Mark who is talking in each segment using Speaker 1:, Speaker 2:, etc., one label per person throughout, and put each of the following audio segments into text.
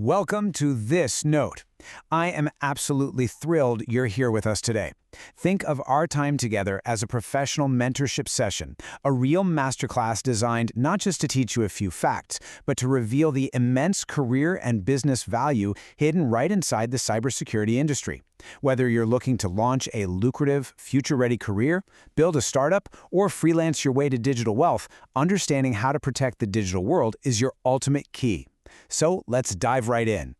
Speaker 1: Welcome to this note. I am absolutely thrilled you're here with us today. Think of our time together as a professional mentorship session, a real masterclass designed not just to teach you a few facts, but to reveal the immense career and business value hidden right inside the cybersecurity industry. Whether you're looking to launch a lucrative, future-ready career, build a startup, or freelance your way to digital wealth, understanding how to protect the digital world is your ultimate key. So let's dive right in.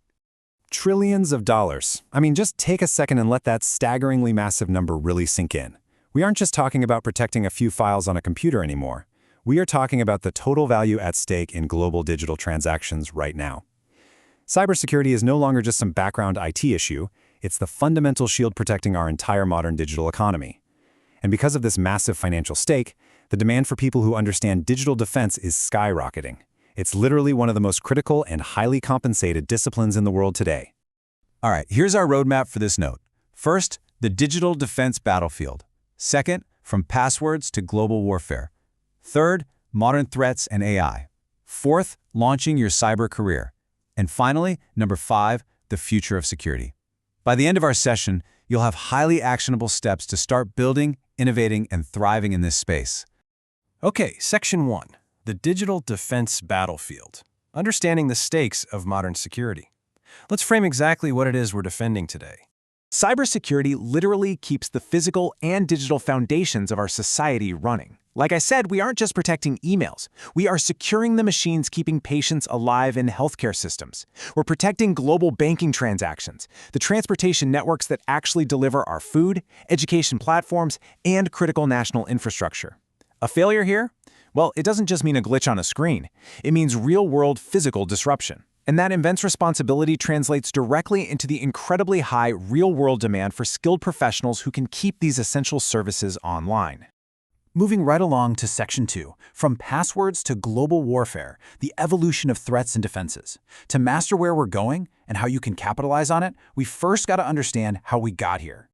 Speaker 2: Trillions of dollars. I mean, just take a second and let that staggeringly massive number really sink in. We aren't just talking about protecting a few files on a computer anymore. We are talking about the total value at stake in global digital transactions right now. Cybersecurity is no longer just some background IT issue. It's the fundamental shield protecting our entire modern digital economy. And because of this massive financial stake, the demand for people who understand digital defense is skyrocketing. It's literally one of the most critical and highly compensated disciplines in the world today.
Speaker 1: All right, here's our roadmap for this note. First, the digital defense battlefield. Second, from passwords to global warfare. Third, modern threats and AI. Fourth, launching your cyber career. And finally, number 5, the future of security. By the end of our session, you'll have highly actionable steps to start building, innovating, and thriving in this space.
Speaker 3: Okay, Section 1. The digital defense battlefield. Understanding the stakes of modern security. Let's frame exactly what it is we're defending today.
Speaker 4: Cybersecurity literally keeps the physical and digital foundations of our society running. Like I said, we aren't just protecting emails. We are securing the machines keeping patients alive in healthcare systems. We're protecting global banking transactions, the transportation networks that actually deliver our food, education platforms, and critical national infrastructure. A failure here? Well, it doesn't just mean a glitch on a screen. It means real-world physical disruption. And that immense responsibility translates directly into the incredibly high real-world demand for skilled professionals who can keep these essential services online.
Speaker 5: Moving right along to Section 2, from passwords to global warfare, the evolution of threats and defenses. To master where we're going and how you can capitalize on it, we first got to understand how we got here.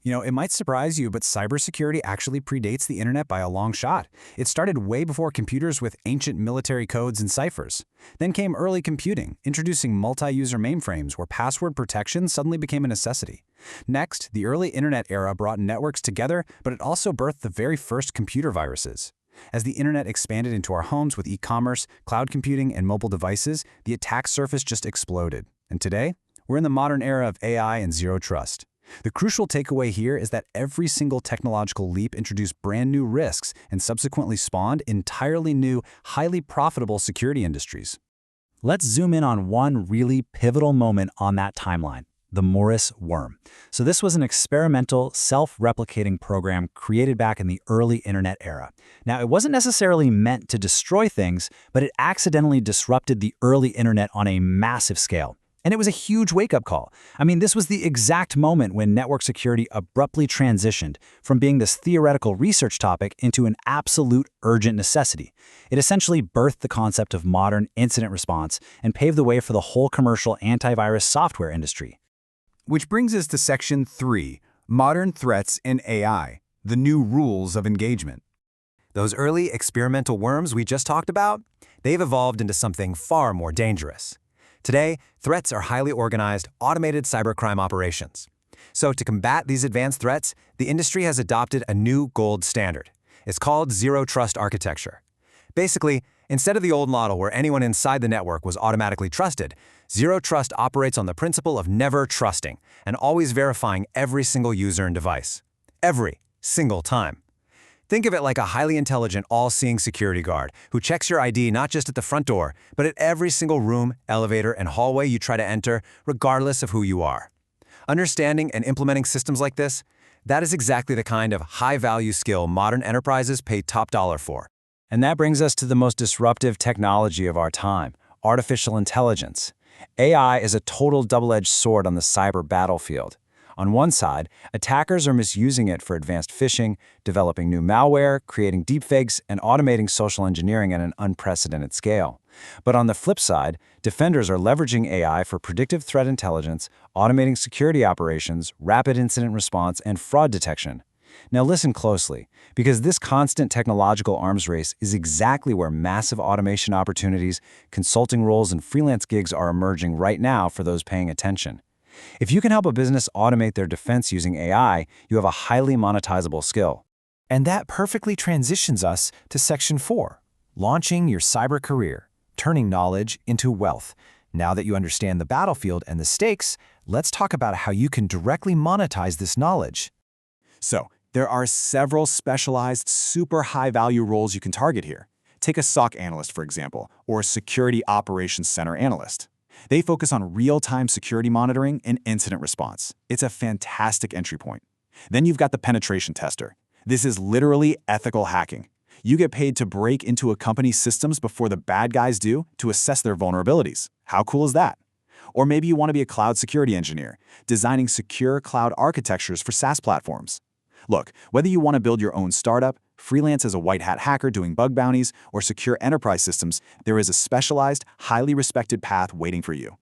Speaker 2: You know, it might surprise you, but cybersecurity actually predates the internet by a long shot. It started way before computers with ancient military codes and ciphers. Then came early computing, introducing multi-user mainframes where password protection suddenly became a necessity. Next, the early internet era brought networks together, but it also birthed the very first computer viruses. As the internet expanded into our homes with e-commerce, cloud computing, and mobile devices, the attack surface just exploded. And today, we're in the modern era of AI and zero trust. The crucial takeaway here is that every single technological leap introduced brand new risks and subsequently spawned entirely new, highly profitable security industries.
Speaker 5: Let's zoom in on one really pivotal moment on that timeline, the Morris worm. So this was an experimental, self-replicating program created back in the early internet era. Now, it wasn't necessarily meant to destroy things, but it accidentally disrupted the early internet on a massive scale. And it was a huge wake-up call. I mean, this was the exact moment when network security abruptly transitioned from being this theoretical research topic into an absolute urgent necessity. It essentially birthed the concept of modern incident response and paved the way for the whole commercial antivirus software industry.
Speaker 1: Which brings us to Section 3, Modern Threats and AI, the new rules of engagement.
Speaker 6: Those early experimental worms we just talked about, they've evolved into something far more dangerous. Today, threats are highly organized, automated cybercrime operations. So to combat these advanced threats, the industry has adopted a new gold standard. It's called zero trust architecture. Basically, instead of the old model where anyone inside the network was automatically trusted, zero trust operates on the principle of never trusting and always verifying every single user and device. Every single time. Think of it like a highly intelligent, all-seeing security guard who checks your ID not just at the front door, but at every single room, elevator, and hallway you try to enter, regardless of who you are. Understanding and implementing systems like this, that is exactly the kind of high-value skill modern enterprises pay top dollar for.
Speaker 5: And that brings us to the most disruptive technology of our time, artificial intelligence. AI is a total double-edged sword on the cyber battlefield. On one side, attackers are misusing it for advanced phishing, developing new malware, creating deepfakes, and automating social engineering at an unprecedented scale. But on the flip side, defenders are leveraging AI for predictive threat intelligence, automating security operations, rapid incident response, and fraud detection.
Speaker 2: Now listen closely, because this constant technological arms race is exactly where massive automation opportunities, consulting roles, and freelance gigs are emerging right now for those paying attention. If you can help a business automate their defense using AI, you have a highly monetizable skill.
Speaker 4: And that perfectly transitions us to Section 4, launching your cyber career, turning knowledge into wealth. Now that you understand the battlefield and the stakes, let's talk about how you can directly monetize this knowledge. So, there are several specialized, super high-value roles you can target here. Take a SOC analyst, for example, or a Security Operations Center analyst. They focus on real-time security monitoring and incident response. It's a fantastic entry point. Then you've got the penetration tester. This is literally ethical hacking. You get paid to break into a company's systems before the bad guys do to assess their vulnerabilities. How cool is that? Or maybe you want to be a cloud security engineer, designing secure cloud architectures for SaaS platforms. Look, whether you want to build your own startup, freelance as a white-hat hacker doing bug bounties, or secure enterprise systems, there is a specialized, highly respected path waiting for you.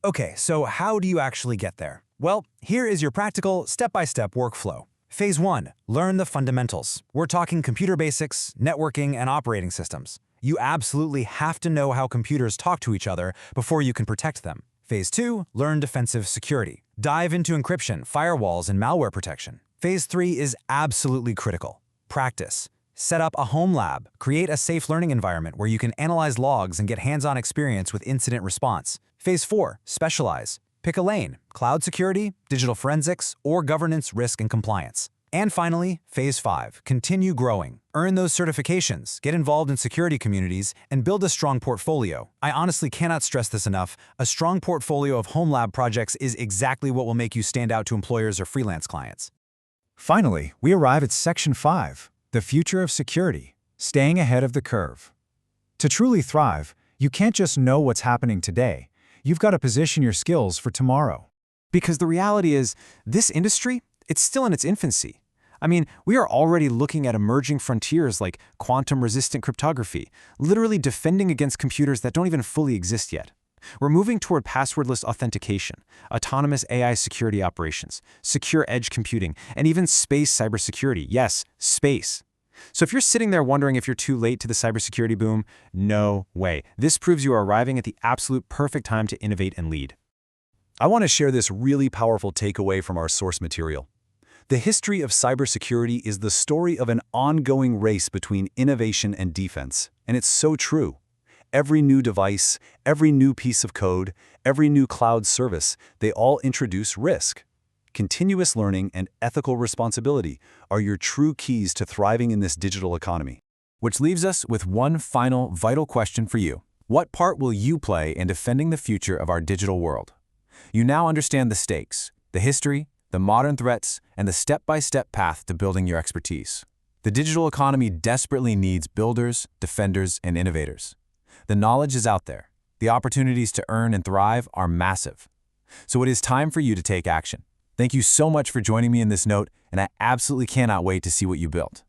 Speaker 6: Okay, so how do you actually get there? Well, here is your practical, step-by-step workflow. Phase 1, learn the fundamentals. We're talking computer basics, networking, and operating systems. You absolutely have to know how computers talk to each other before you can protect them. Phase 2, learn defensive security. Dive into encryption, firewalls, and malware protection. Phase 3 is absolutely critical. Practice. Set up a home lab. Create a safe learning environment where you can analyze logs and get hands-on experience with incident response. Phase 4, specialize. Pick a lane: cloud security, digital forensics, or governance, risk, and compliance. And finally, Phase 5, continue growing. Earn those certifications, get involved in security communities, and build a strong portfolio. I honestly cannot stress this enough. A strong portfolio of home lab projects is exactly what will make you stand out to employers or freelance clients.
Speaker 2: Finally, we arrive at Section 5, the future of security, staying ahead of the curve. To truly thrive, you can't just know what's happening today. You've got to position your skills for tomorrow.
Speaker 4: Because the reality is, this industry, it's still in its infancy. I mean, we are already looking at emerging frontiers like quantum-resistant cryptography, literally defending against computers that don't even fully exist yet. We're moving toward passwordless authentication, autonomous AI security operations, secure edge computing, and even space cybersecurity. Yes, space. So if you're sitting there wondering if you're too late to the cybersecurity boom, no way. This proves you are arriving at the absolute perfect time to innovate and lead.
Speaker 3: I want to share this really powerful takeaway from our source material. The history of cybersecurity is the story of an ongoing race between innovation and defense, and it's so true. Every new device, every new piece of code, every new cloud service, they all introduce risk. Continuous learning and ethical responsibility are your true keys to thriving in this digital economy.
Speaker 4: Which leaves us with one final vital question for you. What part will you play in defending the future of our digital world? You now understand the stakes, the history, the modern threats, and the step-by-step path to building your expertise. The digital economy desperately needs builders, defenders, and innovators. The knowledge is out there. The opportunities to earn and thrive are massive. So it is time for you to take action. Thank you so much for joining me in this note, and I absolutely cannot wait to see what you built.